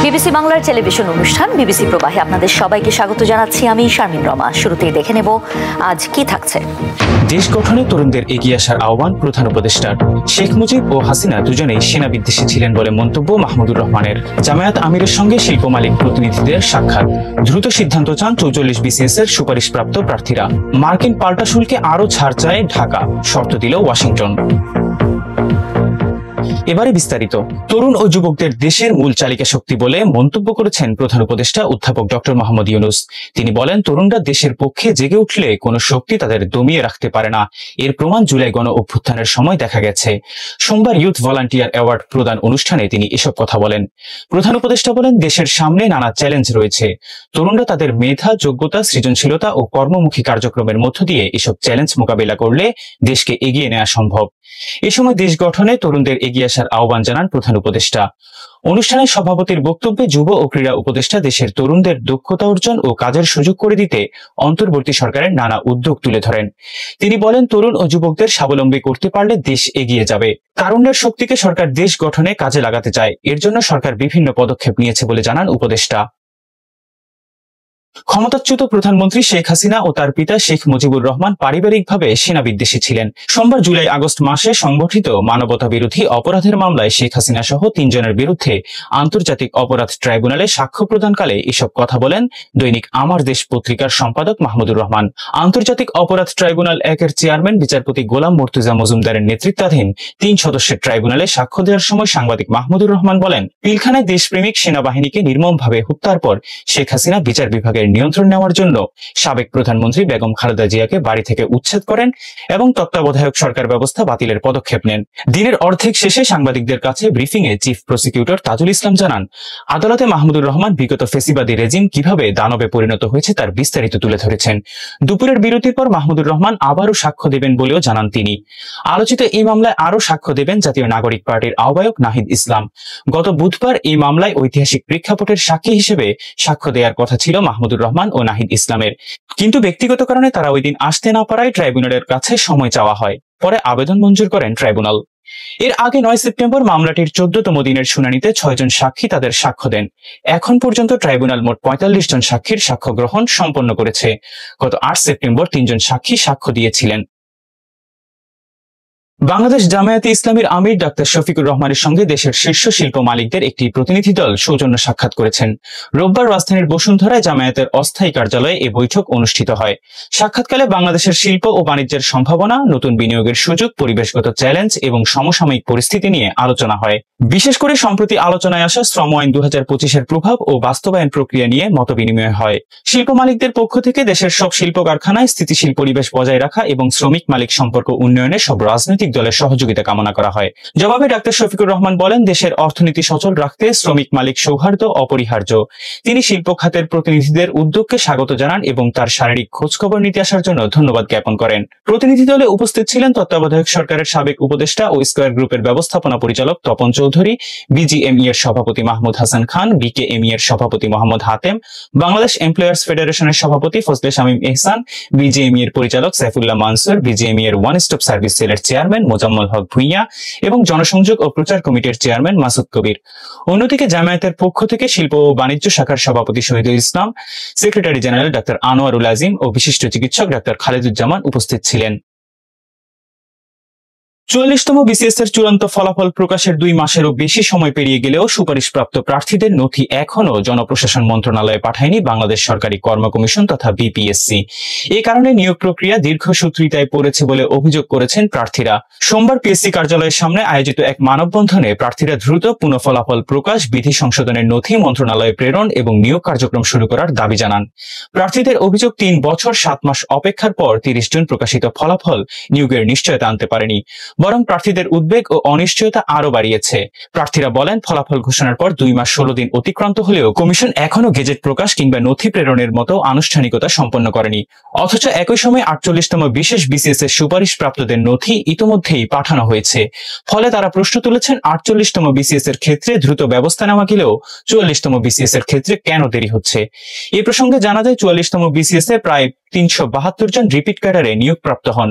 BBC বাংলার television অনুষ্ঠান BBC প্রবাহে আপনাদের সবাইকে স্বাগত জানাচ্ছি। আমি শারমিন রমা। শুরুতেই দেখে নেব আজ কি থাকছে। দেশ গঠনে তরুণদের এগিয়ে আসার আহ্বান প্রধান উপদেষ্টার। শেখ মুজিব ও হাসিনা দুজনেই সেনা বিদ্বেষী ছিলেন বলে মন্তব্য মাহমুদুর রহমানের। জামায়াত আমিরের সঙ্গে শিল্প মালিক প্রতিনিধিদের সাক্ষাৎ। দ্রুত সিদ্ধান্ত চান 44 বিসিএস এর সুপারিশপ্রাপ্ত প্রার্থীরা। মার্কিন পাল্টা শুল্কে আরও ছাড় চায় ঢাকা, শর্ত দিল ওয়াশিংটন। এবারে বিস্তারিত। তরুণ ও যুবকদের দেশের মূল চালিকা শক্তি বলে মন্তব্য করেছেন প্রধান উপদেষ্টা অধ্যাপক ডক্টর মোহাম্মদ ইউনূস। তিনি বলেন, তরুণরা দেশের পক্ষে জেগে উঠলে কোনো শক্তি তাদের দমিয়ে রাখতে পারে না। এর প্রমাণ জুলাই গণ অভ্যুত্থানের সময় দেখা গেছে। সোমবার ইউথ ভলান্টিয়ার অ্যাওয়ার্ড প্রদান অনুষ্ঠানে তিনি এসব কথা বলেন। প্রধান উপদেষ্টা বলেন, দেশের সামনে নানা চ্যালেঞ্জ রয়েছে। তরুণরা তাদের মেধা, যোগ্যতা, সৃজনশীলতা ও কর্মমুখী কার্যক্রমের মধ্য দিয়ে এসব চ্যালেঞ্জ মোকাবিলা করলে দেশকে এগিয়ে নেওয়া সম্ভব। এ সময় দেশ গঠনে তরুণদের এগিয়ে আসার আহ্বান জানান প্রধান উপদেষ্টা। অনুষ্ঠানের সভাপতির বক্তব্যে যুব ও ক্রীড়া উপদেষ্টা দেশের তরুণদের দক্ষতা অর্জন ও কাজের সুযোগ করে দিতে অন্তর্বর্তী সরকারের নানা উদ্যোগ তুলে ধরেন। তিনি বলেন, তরুণ ও যুবকদের স্বাবলম্বী করতে পারলে দেশ এগিয়ে যাবে। তারুণ্যের শক্তিকে সরকার দেশ গঠনে কাজে লাগাতে চায়। এর জন্য সরকার বিভিন্ন পদক্ষেপ নিয়েছে বলে জানান উপদেষ্টা। ক্ষমতাচ্যুত প্রধানমন্ত্রী শেখ হাসিনা ও তার পিতা শেখ মুজিবুর রহমান পারিবারিকভাবে সেনা বিদ্বেষী ছিলেন। সোমবার জুলাই আগস্ট মাসে সংগঠিত মানবতা বিরোধী অপরাধের মামলায় শেখ হাসিনা সহ 3 জনের বিরুদ্ধে আন্তর্জাতিক অপরাধ ট্রাইব্যুনালে সাক্ষ্য প্রদানকালে এসব কথা বলেন দৈনিক আমার দেশ পত্রিকার সম্পাদক মাহমুদুর রহমান। আন্তর্জাতিক অপরাধ ট্রাইব্যুনাল 1-এর চেয়ারম্যান বিচারপতি গোলাম মুর্তুজা মজুমদারের নেতৃত্বাধীন 3 সদস্যের ট্রাইব্যুনালে সাক্ষ্য দেওয়ার সময় সাংবাদিক মাহমুদুর রহমান বলেন, পিলখানায় দেশপ্রেমিক সেনাবাহিনীকে নির্মমভাবে হত্যার পর শেখ হাসিনা বিচার বিভাগের নিয়ন্ত্রণ নেওয়ার জন্য সাবেক প্রধানমন্ত্রী বেগম খালেদা জিয়াকে বাড়ি থেকে উচ্ছেদ করেন এবং তত্ত্বাবধায়ক সরকার ব্যবস্থা বাতিলের পদক্ষেপ নেন। দিনের অর্ধেক শেষে সাংবাদিকদের কাছে ব্রিফিং এ চিফ প্রসিকিউটর তাজুল ইসলাম জানান, আদালতে মাহমুদুর রহমান বিগত ফেসিবাদী রেজিম কিভাবে দানবে পরিণত হয়েছে তার বিস্তারিত তুলে ধরেছেন। দুপুরের বিরতির পর মাহমুদুর রহমান আবারও সাক্ষ্য দেবেন বলেও জানান তিনি। আলোচিত এই মামলায় আরও সাক্ষ্য দেবেন জাতীয় নাগরিক পার্টির আহ্বায়ক নাহিদ ইসলাম। গত বুধবার এই মামলায় ঐতিহাসিক প্রেক্ষাপটের সাক্ষী হিসেবে সাক্ষ্য দেওয়ার কথা ছিল মাহমুদুর রহমান ও নাহিদ ইসলামের, কিন্তু ব্যক্তিগত কারণে তারা ওই দিন আসতে না পারায় ট্রাইব্যুনালের কাছে সময় চাওয়া হয়। পরে আবেদন মঞ্জুর করেন ট্রাইব্যুনাল। এর আগে 9 সেপ্টেম্বর মামলাটির 14তম দিনের শুনানিতে 6 জন সাক্ষী তাদের সাক্ষ্য দেন। এখন পর্যন্ত ট্রাইব্যুনাল মোট 45 জন সাক্ষীর সাক্ষ্য গ্রহণ সম্পন্ন করেছে। গত 8 সেপ্টেম্বর 3 জন সাক্ষী সাক্ষ্য দিয়েছিলেন। বাংলাদেশ জামায়াতে ইসলামীর আমির ডাক্তার শফিকুর রহমানের সঙ্গে দেশের শীর্ষ শিল্প মালিকদের একটি প্রতিনিধি দল সৌজন্য সাক্ষাৎ করেছেন। রোববার রাজধানীর বসুন্ধরায় জামায়াতের অস্থায়ী কার্যালয়ে এ বৈঠক অনুষ্ঠিত হয়। সাক্ষাৎকালে বাংলাদেশের শিল্প ও বাণিজ্যের সম্ভাবনা, নতুন বিনিয়োগের সুযোগ, পরিবেশগত চ্যালেঞ্জ এবং সমসাময়িক পরিস্থিতি নিয়ে আলোচনা হয়। বিশেষ করে সম্প্রতি আলোচনায় আসা শ্রম আইন 2025-এর প্রভাব ও বাস্তবায়ন প্রক্রিয়া নিয়ে মতবিনিময় হয়। শিল্প মালিকদের পক্ষ থেকে দেশের সব শিল্প কারখানায় স্থিতিশীল পরিবেশ বজায় রাখা এবং শ্রমিক মালিক সম্পর্ক উন্নয়নে সব রাজনৈতিক দলের সহযোগিতা কামনা করা হয়। জবাবে ডাক্তার শফিকুর রহমান বলেন, দেশের অর্থনীতি সচল রাখতে শ্রমিক মালিক সৌহার্দ্য অপরিহার্য। তিনি শিল্প খাতের প্রতিনিধিদের উদ্যোগকে স্বাগত জানান এবং তার শারীরিক খোঁজখবর নিতে আসার জন্য ধন্যবাদ জ্ঞাপন করেন। প্রতিনিধি দলে উপস্থিত ছিলেন তত্ত্বাবধায়ক সরকারের সাবেক উপদেষ্টা ও স্কয়ার গ্রুপের ব্যবস্থাপনা পরিচালক তপন চৌধুরী, বিজিএমই এর সভাপতি মাহমুদ হাসান খান, বিকেএমই এর সভাপতি মোহাম্মদ হাতেম, বাংলাদেশ এমপ্লয়ার্স ফেডারেশনের সভাপতি ফজলে শামীম এহসান, বিজিএমই এর পরিচালক সাইফুল্লাহ মানসুর, বিজিএমই এর ওয়ান স্টপ সার্ভিস সেলের চেয়ারম্যান মোজাম্মল হক ভুঁইয়া এবং জনসংযোগ ও প্রচার কমিটির চেয়ারম্যান মাসুদ কবির। অন্যদিকে জামায়াতের পক্ষ থেকে শিল্প ও বাণিজ্য শাখার সভাপতি Shahidul Islam, secretary general doctor Anwarul Azim ও বিশিষ্ট চিকিৎসক ডাক্তার খালেদুজ্জামান উপস্থিত ছিলেন। 44তম বিসিএস এর চূড়ান্ত ফলাফল প্রকাশের 2 মাসেরও বেশি সময় পেরিয়ে গেলেও সুপারিশপ্রাপ্ত প্রার্থীদের নথি এখনও জনপ্রশাসন মন্ত্রণালয়ে পাঠায়নি বাংলাদেশ সরকারি কর্ম কমিশন তথা বিপিএসসি। এ কারণে নিয়োগ প্রক্রিয়া দীর্ঘসূত্রিতায় পড়েছে বলে অভিযোগ করেছেন প্রার্থীরা। সোমবার পিএসসি কার্যালয়ের সামনে আয়োজিত এক মানববন্ধনে প্রার্থীরা দ্রুত পুনঃ ফলাফল প্রকাশ, বিধি সংশোধনের নথি মন্ত্রণালয়ে প্রেরণ এবং নিয়োগ কার্যক্রম শুরু করার দাবি জানান। প্রার্থীদের অভিযোগ, 3 বছর 7 মাস অপেক্ষার পর 30 জুন প্রকাশিত ফলাফল নিয়োগের নিশ্চয়তা আনতে পারেনি, বরং প্রার্থীদের উদ্বেগ ও অনিশ্চয়তা আরো বাড়িয়েছে। প্রার্থীরা বলেন, ফলাফল ঘোষণার পর 2 মাস 16 দিন অতিক্রান্ত হলেও কমিশন এখনো গেজেট প্রকাশ কিংবা নথি প্রেরণের মতো আনুষ্ঠানিকতা সম্পন্ন করেনি। অথচ একই সময় 48তম বিশেষ বিসিএস এর সুপারিশ প্রাপ্তদের নথি ইতোমধ্যেই পাঠানো হয়েছে। ফলে তারা প্রশ্ন তুলেছেন, 48তম বিসিএস এর ক্ষেত্রে দ্রুত ব্যবস্থা নেওয়া গেলেও 44তম বিসিএস এর ক্ষেত্রে কেন দেরি হচ্ছে। এ প্রসঙ্গে জানা যায়, 44তম বিসিএস এ প্রায় 372 জন রিপিট ক্যাডারে নিয়োগপ্রাপ্ত হন।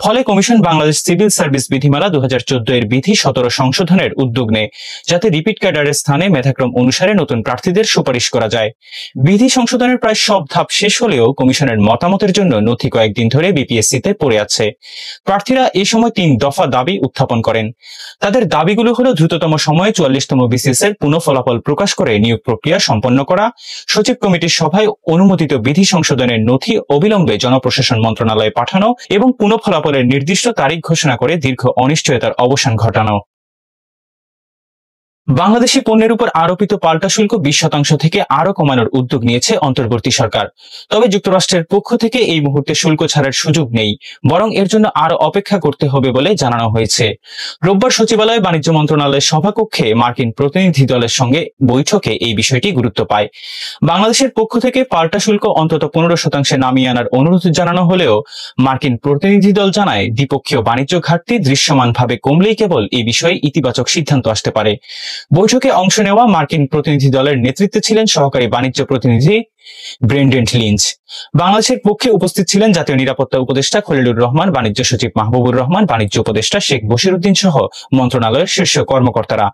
ফলে commission Bangladesh civil service BCS বিধিমালা 2014 এর বিধি 17 সংশোধনের উদ্যোগ নেয়, যাতে রিপিট ক্যাডারের স্থানে মেধাক্রম অনুসারে নতুন প্রার্থীদের সুপারিশ করা যায়। বিধি সংশোধনের প্রায় সব ধাপ শেষ হলেও কমিশনের মতামতের জন্য নথি কয়েকদিন ধরে বিপিএসসিতে পড়ে আছে। প্রার্থীরা এই সময় 3 দফা দাবি উত্থাপন করেন। তাদের দাবিগুলো হলো দ্রুততম সময়ে 44তম বিসিএস এর পুনঃ ফলাফল প্রকাশ করে নিয়োগ প্রক্রিয়া সম্পন্ন করা, সচিব কমিটির সভায় অনুমোদিত বিধি সংশোধনের নথি অবিলম্বে জনপ্রশাসন মন্ত্রণালয়ে পাঠানো এবং পুনঃ ফলাফলের নির্দিষ্ট তারিখ ঘোষণা করে দীর্ঘ অনিশ্চয়তার অবসান ঘটানো। বাংলাদেশি পণ্যের উপর আরোপিত পাল্টা শুল্ক 20% থেকে আরো কমানোর উদ্যোগ নিয়েছে অন্তর্বর্তী সরকার। তবে যুক্তরাষ্ট্রের পক্ষ থেকে এই মুহূর্তে শুল্ক ছাড়ার সুযোগ নেই, বরং এর জন্য আরো অপেক্ষা করতে হবে বলে জানানো হয়েছে। রোববার সচিবালয়ে বাণিজ্য মন্ত্রণালয়ের সভাকক্ষে মার্কিন প্রতিনিধি দলের সঙ্গে বৈঠকে এই বিষয়টি গুরুত্ব পায়। বাংলাদেশের পক্ষ থেকে পাল্টা শুল্ক অন্তত 15% নামিয়ে আনার অনুরোধ জানানো হলেও মার্কিন প্রতিনিধি দল জানায় দ্বিপক্ষীয় বাণিজ্য ঘাটতি দৃশ্যমানভাবে কমলেই কেবল এই বিষয়ে ইতিবাচক সিদ্ধান্ত আসতে পারে। বৈঠকে অংশ নেওয়া মার্কিন প্রতিনিধি দলের নেতৃত্বে ছিলেন সহকারী বাণিজ্য প্রতিনিধি ব্রেন্ডেন লিঞ্চ। বাংলাদেশের পক্ষে উপস্থিত ছিলেন জাতীয় নিরাপত্তা উপদেষ্টা খলিলুর রহমান, বাণিজ্য সচিব মাহবুবুর রহমান, বাণিজ্য উপদেষ্টা শেখ বশিরউদ্দিন সহ মন্ত্রণালয়ের শীর্ষ কর্মকর্তারা।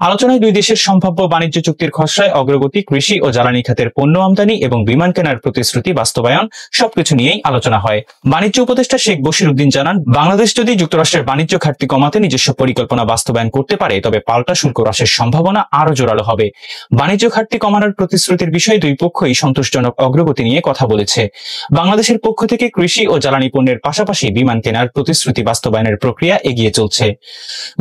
আলোচনায় দুই দেশের সম্ভাব্য বাণিজ্য চুক্তির খসড়ায় অগ্রগতি, কৃষি ও জ্বালানি খাতের পণ্য আমদানি এবং বিমান কেনার প্রতিশ্রুতি বাস্তবায়ন সবকিছু নিয়েই আলোচনা হয়। বাণিজ্য উপদেষ্টা শেখ বশিরউদ্দিন জানান, বাংলাদেশ যদি যুক্তরাষ্ট্রের বাণিজ্য ঘাটতি কমাতে নিজস্ব পরিকল্পনা বাস্তবায়ন করতে পারে তবে পাল্টা শুল্ক হ্রাসের সম্ভাবনা আরো জোরালো হবে। বাণিজ্য ঘাটতি কমানোর প্রতিশ্রুতির বিষয়ে দুই পক্ষই সন্তোষজনক অগ্রগতি নিয়ে কথা বলেছে। বাংলাদেশের পক্ষ থেকে কৃষি ও জ্বালানি পণ্যের পাশাপাশি বিমান কেনার প্রতিশ্রুতি বাস্তবায়নের প্রক্রিয়া এগিয়ে চলছে।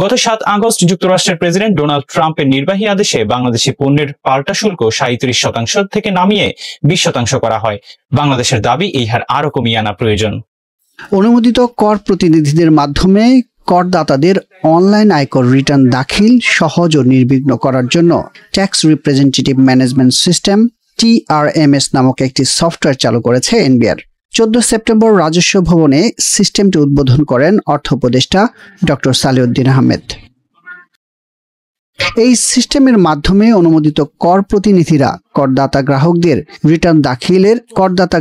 গত 7 আগস্ট যুক্তরাষ্ট্রের প্রেসিডেন্ট ডোনাল্ড ট্রাম্পের নির্বাহী আদেশে বাংলাদেশি পণ্যের পাল্টা শুল্ক 37% থেকে নামিয়ে 20% করা হয়। বাংলাদেশের দাবি এই হার আরো কমিয়ে আনা প্রয়োজন। অনুমোদিত কর প্রতিনিধিদের মাধ্যমে করদাতাদের অনলাইন আয়কর রিটার্ন দাখিল সহজ ও নির্বিঘ্ন করার জন্য tax representative management system TRMS নামক একটি সফটওয়্যার চালু করেছে এনবিআর। 14 সেপ্টেম্বর রাজস্ব ভবনে সিস্টেমটি উদ্বোধন করেন অর্থ উপদেষ্টা ডক্টর সালেউদ্দিন আহমেদ। এই সিস্টেমের মাধ্যমে অনুমোদিত কর প্রতিনিধিরা করদাতা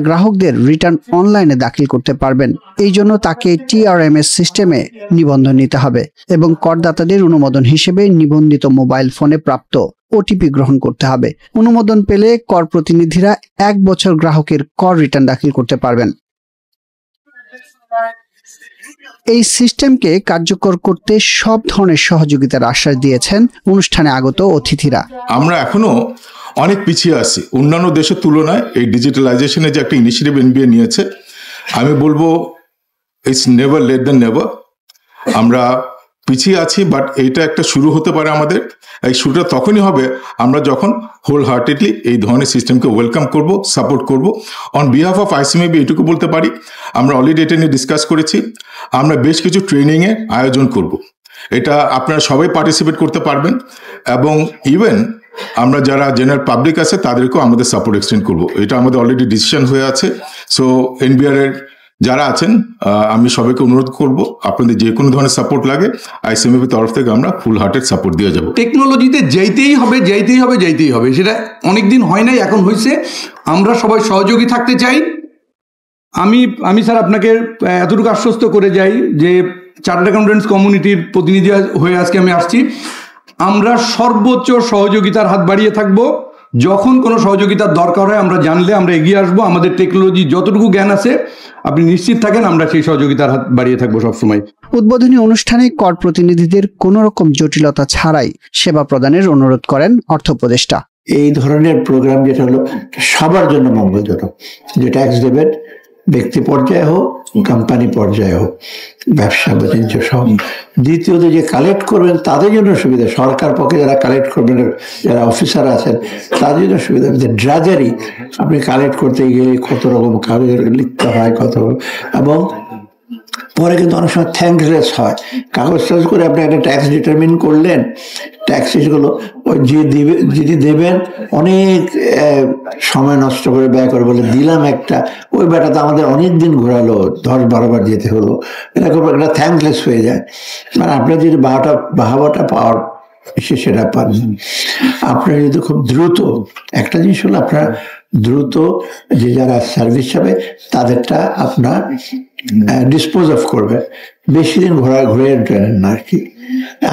গ্রাহকদের রিটার্ন অনলাইনে দাখিল করতে পারবেন। এই জন্য তাকে TRMS সিস্টেমে নিবন্ধন নিতে হবে এবং করদাতাদের অনুমোদন হিসেবে নিবন্ধিত মোবাইল ফোনে প্রাপ্ত OTP গ্রহণ করতে হবে। অনুমোদন পেলে কর প্রতিনিধিরা 1 বছর গ্রাহকের কর রিটার্ন দাখিল করতে পারবেন। এই সিস্টেমকে কার্যকর করতে সব ধরনের সহযোগিতার আশ্বাস দিয়েছেন অনুষ্ঠানে আগত অতিথিরা। আমরা এখনো অনেক পিছিয়ে আছি অন্যান্য দেশের তুলনায়। এই ডিজিটালাইজেশনের যে একটা ইনিশিয়েটিভ এনবিএ নিয়েছে, আমি বলবো it's never late than never. আমরা পিছিয়ে আছি, বাট এইটা একটা শুরু হতে পারে আমাদের। এই শুরুটা তখনই হবে আমরা যখন হোল হার্টেডলি এই ধরনের সিস্টেমকে ওয়েলকাম করব, সাপোর্ট করব। অন বিহাফ অফ আইসিএমএবি এটুকু বলতে পারি, আমরা অলরেডি এটা নিয়ে ডিসকাস করেছি। আমরা বেশ কিছু ট্রেনিংয়ের আয়োজন করব। এটা আপনারা সবাই পার্টিসিপেট করতে পারবেন এবং ইভেন আমরা যারা জেনারেল পাবলিক আছে তাদেরকেও আমাদের সাপোর্ট এক্সটেন্ড করব। এটা আমাদের অলরেডি ডিসিশন হয়ে আছে। সো এনবিআর এর যারা আছেন আমি সবাইকে অনুরোধ করব, আপনাদের যে কোনো ধরনের সাপোর্ট লাগে আইসিএমএবি তরফ থেকে আমরা ফুল হার্টেড সাপোর্ট দিয়ে যাব। টেকনোলজিতে যেতেই হবে, সেটা অনেকদিন হয় নাই, এখন হয়েছে। আমরা সবাই সহযোগী থাকতে চাই। আমি স্যার আপনাকে এতটুকু আশ্বস্ত করে যাই যে চার্টার্ড অ্যাকাউন্টেন্টস কমিউনিটির প্রতিনিধি হয়ে আজকে আমি আসছি। আমরা সর্বোচ্চ সহযোগিতার হাত বাড়িয়ে থাকবো। যখন কোনো সহযোগিতার দরকার হয় আমরা জানলে আমরা এগিয়ে আসবো। আমাদের টেকনোলজি যতটুকু জ্ঞান আছে আপনি নিশ্চিত থাকেন আমরা সেই সহযোগিতার হাত বাড়িয়ে থাকবো সবসময়। উদ্বোধনী অনুষ্ঠানে কর প্রতিনিধিদের কোনো রকম জটিলতা ছাড়াই সেবা প্রদানের অনুরোধ করেন অর্থ উপদেষ্টা। এই ধরনের প্রোগ্রাম যেটা হলো সবার জন্য মঙ্গলজনক, যে ট্যাক্স দেবেন ব্যক্তি পর্যায়ে হোক, কোম্পানি পর্যায়ে হোক, ব্যবসা বাণিজ্য সব। দ্বিতীয়ত যে কালেক্ট করবেন তাদের জন্য সুবিধা, সরকার পক্ষে যারা কালেক্ট করবেন, যারা অফিসার আছেন তাদের জন্য সুবিধা। ড্রাজারি আপনি কালেক্ট করতে গিয়ে কত রকম কাগজ লিখতে হয়, কত, এবং পরে কিন্তু অনেক সময় থ্যাঙ্কলেস হয়। কাগজ টাগজ করে আপনি একটা ট্যাক্স ডিটারমিন করলেন, ট্যাক্সগুলো ওই যিনি দেবেন অনেক সময় নষ্ট করে ব্যয় করে বলে দিলাম একটা, ওই ব্যাটাতে আমাদের অনেক দিন ঘোরালো, 10-12 বার যেতে হলো, এরকম একটা থ্যাঙ্কলেস হয়ে যায়। মানে আপনার যদি বাহাবাটা পাওয়ার সেটা পান। আপনার যদি খুব দ্রুত একটা জিনিস হলো, আপনার দ্রুত যে যারা সার্ভিস হবে তাদেরটা আপনার ডিসপোজ অফ করবে, বেশি দিন ঘুরে টানেন না আর কি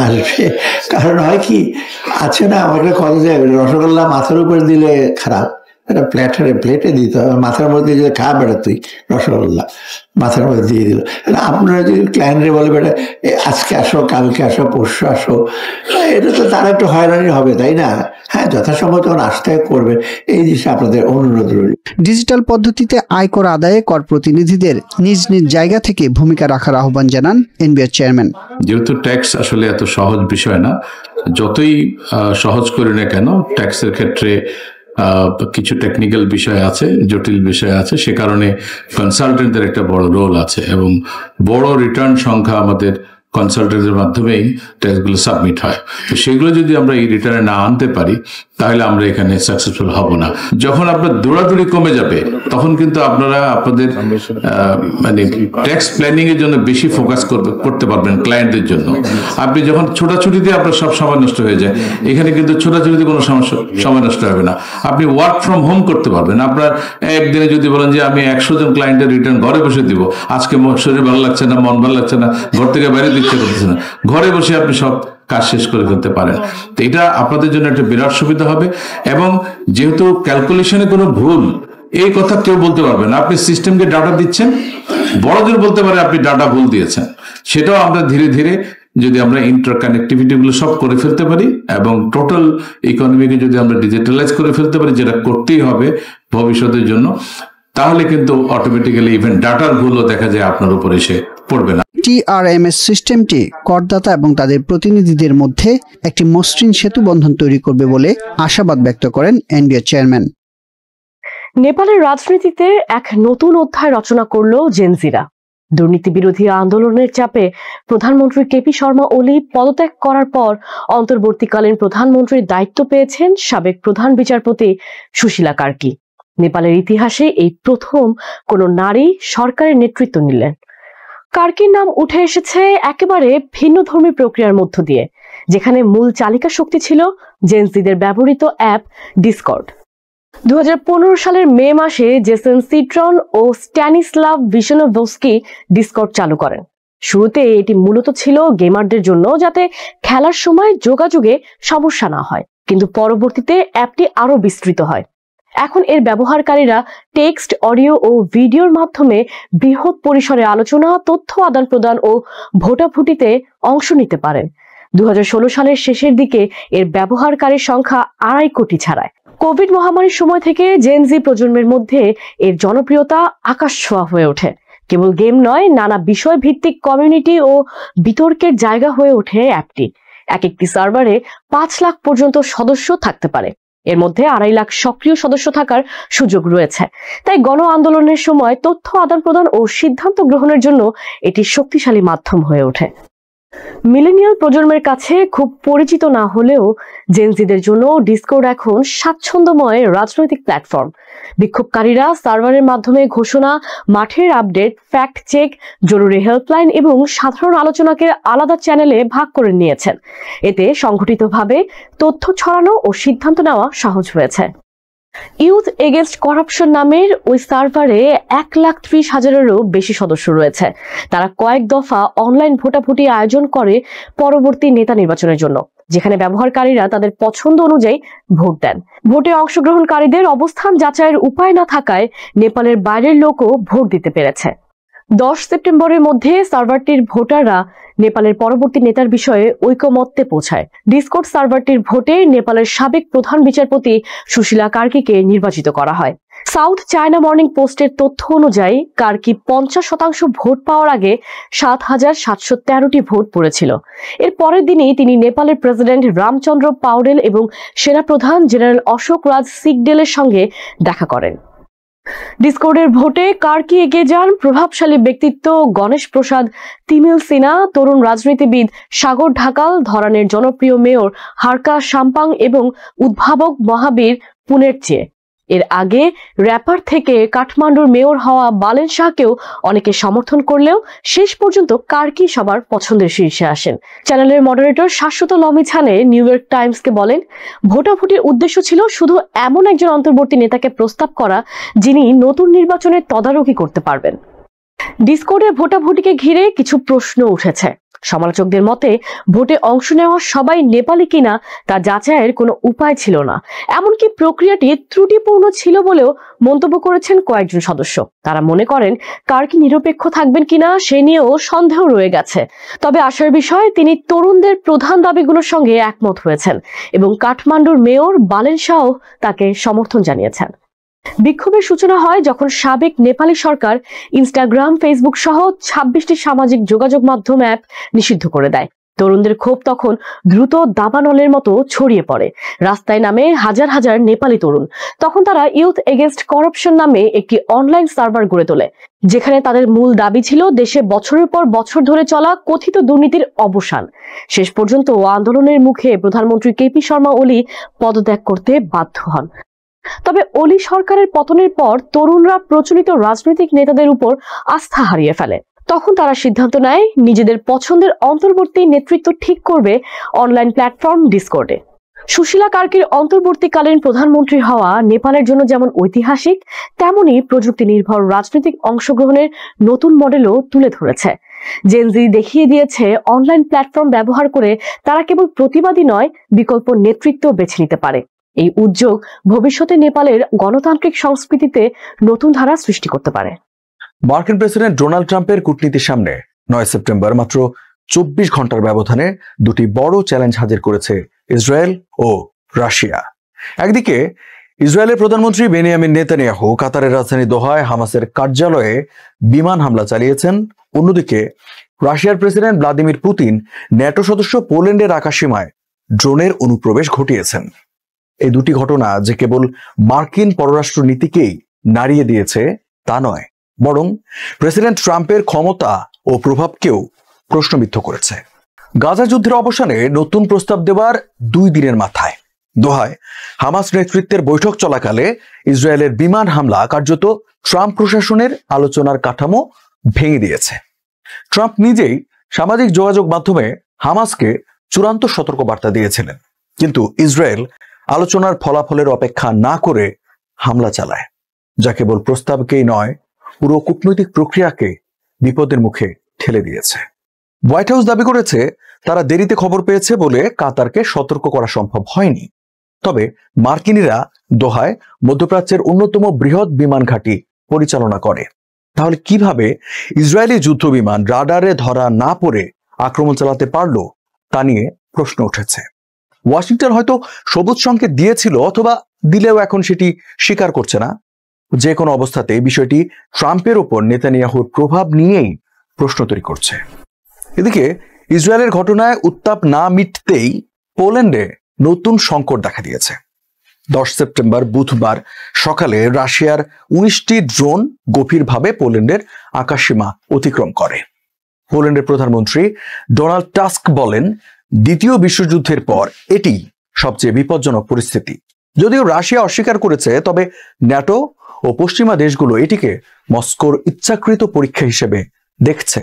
আসবে। কারণ হয় কি আছে না, আমাকে কথা যায় রসগোল্লা মাথার উপরে দিলে খারাপ, একটা প্লেটে দিতে হবে, মাথার মধ্যে দিয়ে খা বেড়া তুই রসগোল্লা মাথার মধ্যে দিয়ে দিল। আপনারা যদি ক্লায়েন্টরে বলে বেটা আজকে আসো, কালকে আসো, পরশু আসো, এটা তো তারা একটু হয়রানি হবে, তাই না? হ্যাঁ, যথাসম্ভব তখন আসতে করবে, এই জিনিসটা আপনাদের অনুরোধ রইল। ডিজিটাল পদ্ধতিতে আয়কর আদায়ে কর প্রতিনিধিদের নিজ নিজ জায়গা থেকে ভূমিকা রাখার আহ্বান জানান এনবিআর চেয়ারম্যান। যেহেতু ট্যাক্স আসলে এত সহজ বিষয় না, যতই সহজ করি না কেন ট্যাক্সের ক্ষেত্রে কিছু টেকনিক্যাল বিষয় আছে, জটিল বিষয় আছে, সে কারণে কনসালটেন্টদের একটা বড় রোল আছে এবং বড় রিটার্ন সংখ্যা আমাদের কনসালটেন্টের মাধ্যমেই ট্যাক্সগুলো সাবমিট হয়। তো সেগুলো যদি আমরা এই রিটার্নে না আনতে পারি তাহলে আমরা এখানে সাকসেসফুল হব না। যখন আপনার দৌড়াদৌড়ি কমে যাবে তখন কিন্তু আপনারা আপনাদের মানে ট্যাক্স প্ল্যানিং এর জন্য বেশি ফোকাস করতে পারবেন ক্লায়েন্টদের জন্য। আপনি যখন ছোটাছুটিতে আপনার সব সময় নষ্ট হয়ে যায়, এখানে কিন্তু ছোটাছুটিতে কোনো সময় নষ্ট হবে না। আপনি ওয়ার্ক ফ্রম হোম করতে পারবেন। আপনার একদিনে যদি বলেন যে আমি 100 জন ক্লায়েন্টের রিটার্ন ঘরে বসে দিব, আজকে শরীর ভালো লাগছে না, মন ভালো লাগছে না, ঘর থেকে বাইরে দিতে করতেছে না, ঘরে বসে আপনি সব কাজ শেষ করে ফেলতে পারেন। তো এটা আপনাদের জন্য একটা বিরাট সুবিধা হবে। এবং যেহেতু ক্যালকুলেশনে কোনো ভুল এই কথা কেউ বলতে পারবে না, আপনি সিস্টেমকে ডাটা দিচ্ছেন, বড়দের বলতে পারে আপনি ডাটা ভুল দিয়েছেন। সেটাও আমরা ধীরে ধীরে যদি আমরা ইন্টারকানেক্টিভিটি গুলো সব করে ফেলতে পারি এবং টোটাল ইকোনমিকে যদি আমরা ডিজিটালাইজ করে ফেলতে পারি, যেটা করতেই হবে ভবিষ্যতের জন্য, তাহলে কিন্তু অটোমেটিক্যালি ইভেন ডাটার ভুলও দেখা যায় আপনার উপর এসে পড়বে না। টিআরএমএস সিস্টেমটি করদাতা এবং তাদের প্রতিনিধিদের মধ্যে একটি মসৃণ সেতু বন্ধন তৈরি করবে বলে আশাবাদ ব্যক্ত করেন এনবিআর চেয়ারম্যান। নেপালের রাজনীতিতে এক নতুন অধ্যায় রচনা করল জেনজিরা। দুর্নীতি বিরোধী আন্দোলনের চাপে প্রধানমন্ত্রী কেপি শর্মা ওলি পদত্যাগ করার পর অন্তর্বর্তীকালীন প্রধানমন্ত্রীর দায়িত্ব পেয়েছেন সাবেক প্রধান বিচারপতি সুশীলা কার্কি। নেপালের ইতিহাসে এই প্রথম কোন নারী সরকারের নেতৃত্ব নিলেন। কার্কির নাম উঠে এসেছে একেবারে ভিন্ন ধর্মী প্রক্রিয়ার মধ্য দিয়ে, যেখানে মূল চালিকা শক্তি ছিল জেনজিদের ব্যবহৃত অ্যাপ ডিসকর্ড। 2015 সালের মে মাসে জেসন সিট্রন ও স্ট্যানিস্লাভ ভিশনোভস্কি ডিসকর্ড চালু করেন। শুরুতে এটি মূলত ছিল গেমারদের জন্য, যাতে খেলার সময় যোগাযোগে সমস্যা না হয়, কিন্তু পরবর্তীতে অ্যাপটি আরো বিস্তৃত হয়। এখন এর ব্যবহারকারীরা টেক্সট, অডিও ও ভিডিওর মাধ্যমে বৃহৎ পরিসরে আলোচনা, তথ্য আদান প্রদান ও ভোটাভুটিতে অংশ নিতে পারেন। 2016 সালের শেষের দিকে এর ব্যবহারকারীর সংখ্যা 2.5 কোটি ছাড়ায়। কোভিড মহামারীর সময় থেকে জেনজি প্রজন্মের মধ্যে এর জনপ্রিয়তা আকাশ ছোঁয়া হয়ে ওঠে। কেবল গেম নয়, নানা বিষয় ভিত্তিক কমিউনিটি ও বিতর্কের জায়গা হয়ে ওঠে অ্যাপটি। একটি সার্ভারে 5 লাখ পর্যন্ত সদস্য থাকতে পারে, এর মধ্যে 2.5 লাখ সক্রিয় সদস্য থাকার সুযোগ রয়েছে। তাই গণ আন্দোলনের সময় তথ্য আদান প্রদান ও সিদ্ধান্ত গ্রহণের জন্য এটি শক্তিশালী মাধ্যম হয়ে ওঠে। মিলেনিয়াল প্রজন্মের কাছে খুব পরিচিত না হলেও জেনজিদের জন্য ডিসকর্ড এখন স্বাচ্ছন্দ্যময় রাজনৈতিক প্ল্যাটফর্ম। বিক্ষোভকারীরা সার্ভারের মাধ্যমে ঘোষণা, মাঠের আপডেট, ফ্যাক্ট চেক, জরুরি হেল্পলাইন এবং সাধারণ আলোচনাকে আলাদা চ্যানেলে ভাগ করে নিয়েছেন। এতে সংগঠিতভাবে তথ্য ছড়ানো ও সিদ্ধান্ত নেওয়া সহজ হয়েছে। ইউথ এগেইনস্ট করাপশন নামের ওই সার্ভারে 1,30,000-এরও বেশি সদস্য রয়েছে। তারা কয়েক দফা অনলাইন ভোটাভুটি আয়োজন করে পরবর্তী নেতা নির্বাচনের জন্য, যেখানে ব্যবহারকারীরা তাদের পছন্দ অনুযায়ী ভোট দেন। ভোটে অংশগ্রহণকারীদের অবস্থান যাচাইয়ের উপায় না থাকায় নেপালের বাইরের লোকও ভোট দিতে পেরেছে। 10 সেপ্টেম্বরের মধ্যে সার্ভারটির ভোটাররা নেপালের পরবর্তী নেতার বিষয়ে ঐকমত্যে পৌঁছায়। ডিসকর্ড সার্ভারটির ভোটে নেপালের সাবেক প্রধান বিচারপতি সুশীলা কার্কিকে নির্বাচিত করা হয়। সাউথ চায়না মর্নিং পোস্টের তথ্য অনুযায়ী কার্কি 50% ভোট পাওয়ার আগে 7,713টি ভোট পড়েছিল। এর পরের দিনই তিনি নেপালের প্রেসিডেন্ট রামচন্দ্র পাউডেল এবং সেনাপ্রধান জেনারেল অশোক রাজ সিকডেলের সঙ্গে দেখা করেন। ডিসকর্ডের ভোটে কার্কি এগিয়ে যান প্রভাবশালী ব্যক্তিত্ব গণেশ প্রসাদ তিমিল সিনহা, তরুণ রাজনীতিবিদ সাগর ঢাকাল, ধরানের জনপ্রিয় মেয়র হারকা সাম্পাং এবং উদ্ভাবক মহাবীর পুনের চেয়ে। এর আগে র্যাপার থেকে কাঠমান্ডুর মেয়র হওয়া বালেন শাহকেও অনেকে সমর্থন করলেও শেষ পর্যন্ত কার্কি সবার পছন্দের শীর্ষে আসেন। চ্যানেলের মডারেটর শাশ্বত লমিছানে নিউ ইয়র্ক টাইমসকে বলেন, ভোটাভুটির উদ্দেশ্য ছিল শুধু এমন একজন অন্তর্বর্তী নেতাকে প্রস্তাব করা যিনি নতুন নির্বাচনের তদারকি করতে পারবেন। ডিসকর্ডের ভোটাভুটিকে ঘিরে কিছু প্রশ্ন উঠেছে। সমালোচকদের মতে ভোটে অংশ নেওয়া সবাই নেপালি কিনা তা যাচাইয়ের কোনো উপায় ছিল না, এমনকি প্রক্রিয়াটি ত্রুটিপূর্ণ ছিল বলেও মন্তব্য করেছেন কয়েকজন সদস্য। তারা মনে করেন কার্কি নিরপেক্ষ থাকবেন কিনা সে নিয়েও সন্দেহ রয়ে গেছে। তবে আশার বিষয়, তিনি তরুণদের প্রধান দাবিগুলোর সঙ্গে একমত হয়েছেন এবং কাঠমান্ডুর মেয়র বালেন শাহ তাকে সমর্থন জানিয়েছেন। বিক্ষোভের সূচনা হয় যখন সাবেক নেপালি সরকার ইনস্টাগ্রাম, ফেসবুক সহ 26টি সামাজিক যোগাযোগ মাধ্যম অ্যাপ নিষিদ্ধ করে দেয়। তরুণদের ক্ষোভ তখন দ্রুত দাবানলের মতো ছড়িয়ে পড়ে। রাস্তায় নামে হাজার হাজার নেপালি তরুণ। তখন তারা ইউথ এগেইনস্ট করাপশন নামে একটি অনলাইন সার্ভার গড়ে তোলে, যেখানে তাদের মূল দাবি ছিল দেশে বছরের পর বছর ধরে চলা কথিত দুর্নীতির অবসান। শেষ পর্যন্ত আন্দোলনের মুখে প্রধানমন্ত্রী কেপি শর্মা ওলি পদত্যাগ করতে বাধ্য হন। তবে ওলি সরকারের পতনের পর তরুণরা প্রচলিত রাজনৈতিক নেতাদের উপর আস্থা হারিয়ে ফেলে। তখন তারা সিদ্ধান্ত নেয় নিজেদের পছন্দের অন্তর্বর্তী নেতৃত্ব ঠিক করবে অনলাইন প্ল্যাটফর্ম ডিসকর্ডে। সুশীলা কার্কির অন্তর্বর্তীকালীন প্রধানমন্ত্রী হওয়া নেপালের জন্য যেমন ঐতিহাসিক, তেমনি প্রযুক্তি নির্ভর রাজনৈতিক অংশগ্রহণের নতুন মডেলও তুলে ধরেছে। জেনজি দেখিয়ে দিয়েছে অনলাইন প্ল্যাটফর্ম ব্যবহার করে তারা কেবল প্রতিবাদী নয়, বিকল্প নেতৃত্ব বেছে নিতে পারে। এই উদ্যোগ ভবিষ্যতে নেপালের গণতান্ত্রিক সংস্কৃতিতে নতুন ধারা সৃষ্টি করতে পারে। মার্কিন প্রেসিডেন্ট ডোনাল্ড ট্রাম্পের কূটনীতির সামনে 9 সেপ্টেম্বর মাত্র 24 ঘন্টার ব্যবধানে দুটি বড় চ্যালেঞ্জ হাজির করেছে ইসরায়েল ও রাশিয়া। একদিকে ইসরায়েলের প্রধানমন্ত্রী বেনিয়ামিন নেতানিয়াহু কাতারের রাজধানী দোহায় হামাসের কার্যালয়ে বিমান হামলা চালিয়েছেন। অন্যদিকে রাশিয়ার প্রেসিডেন্ট ভ্লাদিমির পুতিন ন্যাটো সদস্য পোল্যান্ডের আকাশসীমায় ড্রোনের অনুপ্রবেশ ঘটিয়েছেন। এই দুটি ঘটনা যে কেবল মার্কিন পররাষ্ট্র নীতিকেই নাড়িয়ে দিয়েছে তা নয়, বরং প্রেসিডেন্ট ট্রাম্পের ক্ষমতা ও প্রভাবকেও প্রশ্নবিদ্ধ করেছে। গাজা যুদ্ধের অবসানে নতুন প্রস্তাব দেওয়ার 2 দিনের মাথায় দোহায় হামাস নেতৃত্বের বৈঠক চলাকালে ইসরায়েলের বিমান হামলা কার্যত ট্রাম্প প্রশাসনের আলোচনার কাঠামো ভেঙে দিয়েছে। ট্রাম্প নিজেই সামাজিক যোগাযোগ মাধ্যমে হামাসকে চূড়ান্ত সতর্কবার্তা দিয়েছিলেন, কিন্তু ইসরায়েল আলোচনার ফলাফলের অপেক্ষা না করে হামলা চালায়, যা কেবল প্রস্তাবকেই নয়, পুরো কূটনৈতিক প্রক্রিয়াকে বিপদের মুখে ঠেলে দিয়েছে। হোয়াইট হাউস দাবি করেছে তারা দেরিতে খবর পেয়েছে বলে কাতারকে সতর্ক করা সম্ভব হয়নি। তবে মার্কিনিরা দোহায় মধ্যপ্রাচ্যের অন্যতম বৃহৎ বিমান ঘাঁটি পরিচালনা করে। তাহলে কিভাবে ইসরায়েলি যুদ্ধ বিমান রাডারে ধরা না পড়ে আক্রমণ চালাতে পারলো তা নিয়ে প্রশ্ন উঠেছে। ওয়াশিংটন হয়তো সবুজ সংকেত দিয়েছিল, অথবা দিলেও এখন সেটি স্বীকার করছে না। যে কোনো অবস্থাতে বিষয়টি ট্রাম্পের ওপর নেতানিয়াহুর প্রভাব নিয়েই প্রশ্ন তৈরি করছে। এদিকে ইসরায়েলের ঘটনায় উত্তাপ না মিটতেই পোল্যান্ডে নতুন সংকট দেখা দিয়েছে। 10 সেপ্টেম্বর বুধবার সকালে রাশিয়ার 19টি ড্রোন গভীরভাবে পোল্যান্ডের আকাশসীমা অতিক্রম করে। পোল্যান্ডের প্রধানমন্ত্রী ডোনাল্ড টাস্ক বলেন, দ্বিতীয় বিশ্বযুদ্ধের পর এটি সবচেয়ে বিপজ্জনক পরিস্থিতি। যদিও রাশিয়া অস্বীকার করেছে, তবে ন্যাটো ও পশ্চিমা দেশগুলো এটিকে মস্কোর ইচ্ছাকৃত পরীক্ষা হিসেবে দেখছে।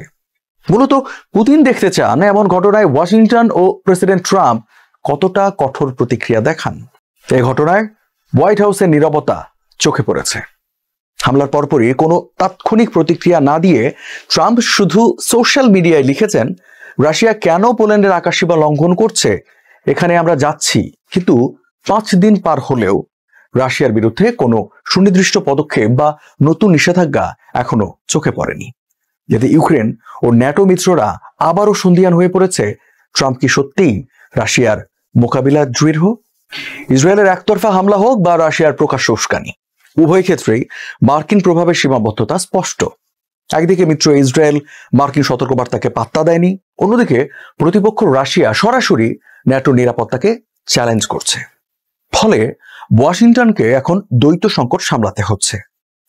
মূলত পুতিন দেখতে চান এমন ঘটনায় ওয়াশিংটন ও প্রেসিডেন্ট ট্রাম্প কতটা কঠোর প্রতিক্রিয়া দেখান। এই ঘটনায় হোয়াইট হাউসের নীরবতা চোখে পড়েছে। হামলার পরপরই কোনো তাৎক্ষণিক প্রতিক্রিয়া না দিয়ে ট্রাম্প শুধু সোশ্যাল মিডিয়ায় লিখেছেন, রাশিয়া কেন পোল্যান্ডের আকাশসীমা লঙ্ঘন করছে, এখানে আমরা যাচ্ছি। কিন্তু 5 দিন পার হলেও রাশিয়ার বিরুদ্ধে কোনো সুনির্দিষ্ট পদক্ষেপ বা নতুন নিষেধাজ্ঞা এখনো চোখে পড়েনি। যাতে ইউক্রেন ও ন্যাটো মিত্ররা আবারও সন্দিহান হয়ে পড়েছে, ট্রাম্প কি সত্যিই রাশিয়ার মোকাবিলা দৃঢ়? ইসরায়েলের একতরফা হামলা হোক বা রাশিয়ার প্রকাশ্য উস্কানি, উভয় ক্ষেত্রেই মার্কিন প্রভাবের সীমাবদ্ধতা স্পষ্ট। একদিকে মিত্র ইসরায়েল মার্কিন সতর্কবার্তাকে পাত্তা দেয়নি, অন্যদিকে প্রতিপক্ষ রাশিয়া সরাসরি ন্যাটো নিরাপত্তাকে চ্যালেঞ্জ করছে। ফলে ওয়াশিংটনকে এখন দ্বৈত সংকট সামলাতে হচ্ছে।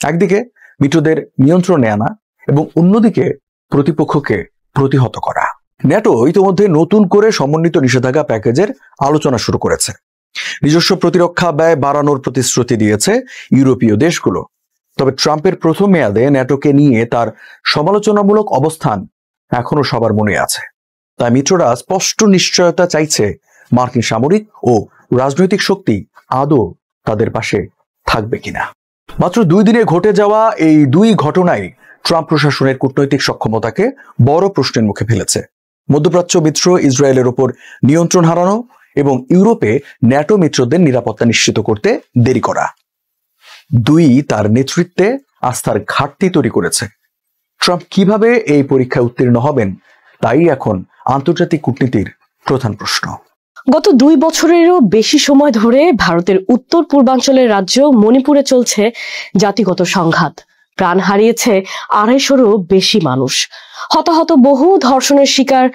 একদিকে মিত্রদের নিয়ন্ত্রণে আনা এবং অন্যদিকে প্রতিপক্ষকে প্রতিহত করা। ন্যাটো ইতিমধ্যে নতুন করে সমন্বিত নিষেধাজ্ঞা প্যাকেজের আলোচনা শুরু করেছে। নিজস্ব প্রতিরক্ষা ব্যয় বাড়ানোর প্রতিশ্রুতি দিয়েছে ইউরোপীয় দেশগুলো। তবে ট্রাম্পের প্রথম মেয়াদে ন্যাটোকে নিয়ে তার সমালোচনামূলক অবস্থান এখনো সবার মনে আছে। তাই মিত্ররা স্পষ্ট নিশ্চয়তা চাইছে মার্কিন সামরিক ও রাজনৈতিক শক্তি আদৌ তাদের পাশে থাকবে কিনা। মাত্র 2 দিনে ঘটে যাওয়া এই 2 ঘটনায় ট্রাম্প প্রশাসনের কূটনৈতিক সক্ষমতাকে বড় প্রশ্নের মুখে ফেলেছে। মধ্যপ্রাচ্য মিত্র ইসরায়েলের ওপর নিয়ন্ত্রণ হারানো এবং ইউরোপে ন্যাটো মিত্রদের নিরাপত্তা নিশ্চিত করতে দেরি করা, দুই তার নেতৃত্বে আস্থার ঘাটতি তৈরি করেছে। ট্রাম্প কিভাবে এই পরীক্ষায় উত্তীর্ণ হবেন তাই এখন আন্তর্জাতিক কূটনীতির প্রধান প্রশ্ন। গত 2 বছরেরও বেশি সময় ধরে ভারতের উত্তর পূর্বাঞ্চলের রাজ্য মণিপুরে চলছে জাতিগত সংঘাত। প্রাণ হারিয়েছে 250-রও বেশি মানুষ, হতাহত বহু, ধর্ষণের শিকার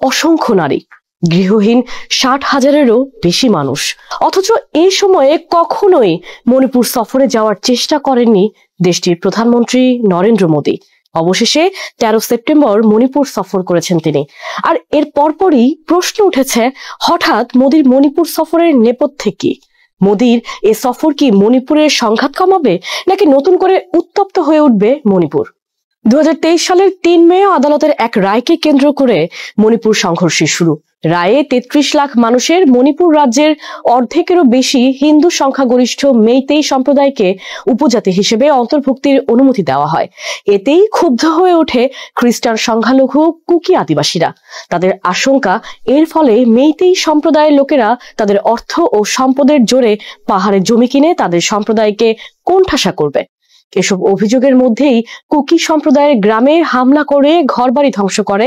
অসংখ্য নারী, গৃহহীন 60,000-এরও বেশি মানুষ। অথচ এই সময়ে কখনোই মণিপুর সফরে যাওয়ার চেষ্টা করেননি দেশটির প্রধানমন্ত্রী নরেন্দ্র মোদী। অবশেষে 13 সেপ্টেম্বর মণিপুর সফর করেছেন তিনি। আর এর পরপরই প্রশ্ন উঠেছে, হঠাৎ মোদীর মণিপুর সফরের নেপথ্যে কি? মোদীর এ সফর কি মণিপুরের সংঘাত কমাবে, নাকি নতুন করে উত্তপ্ত হয়ে উঠবে মণিপুর? 2023 সালের 3 মে আদালতের এক রায়কে কেন্দ্র করে মণিপুর সংঘর্ষের শুরু। রায়ে 33 লাখ মানুষের মণিপুর রাজ্যের অর্ধেকেরও বেশি হিন্দু সংখ্যাগরিষ্ঠ মেইতেই সম্প্রদায়কে উপজাতি হিসেবে অন্তর্ভুক্তির অনুমতি দেওয়া হয়। এতেই ক্ষুব্ধ হয়ে ওঠে খ্রিস্টান সংখ্যালঘু কুকি আদিবাসীরা। তাদের আশঙ্কা, এর ফলে মেইতেই সম্প্রদায়ের লোকেরা তাদের অর্থ ও সম্পদের জোরে পাহাড়ে জমি কিনে তাদের সম্প্রদায়কে কোণঠাসা করবে। এসব অভিযোগের মধ্যেই কুকি সম্প্রদায়ের গ্রামে হামলা করে ঘরবাড়ি ধ্বংস করে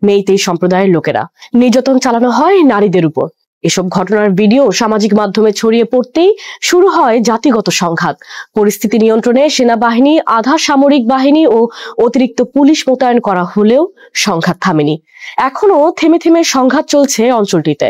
মেইতেই সম্প্রদায়ের লোকেরা। নির্যাতন চালানো হয় নারীদের উপর। এসব ঘটনার ভিডিও সামাজিক মাধ্যমে ছড়িয়ে পড়তেই শুরু হয় জাতিগত সংঘাত। পরিস্থিতি নিয়ন্ত্রণে সেনাবাহিনী, আধা সামরিক বাহিনী ও অতিরিক্ত পুলিশ মোতায়েন করা হলেও সংঘাত থামেনি। এখনো থেমে থেমে সংঘাত চলছে অঞ্চলটিতে।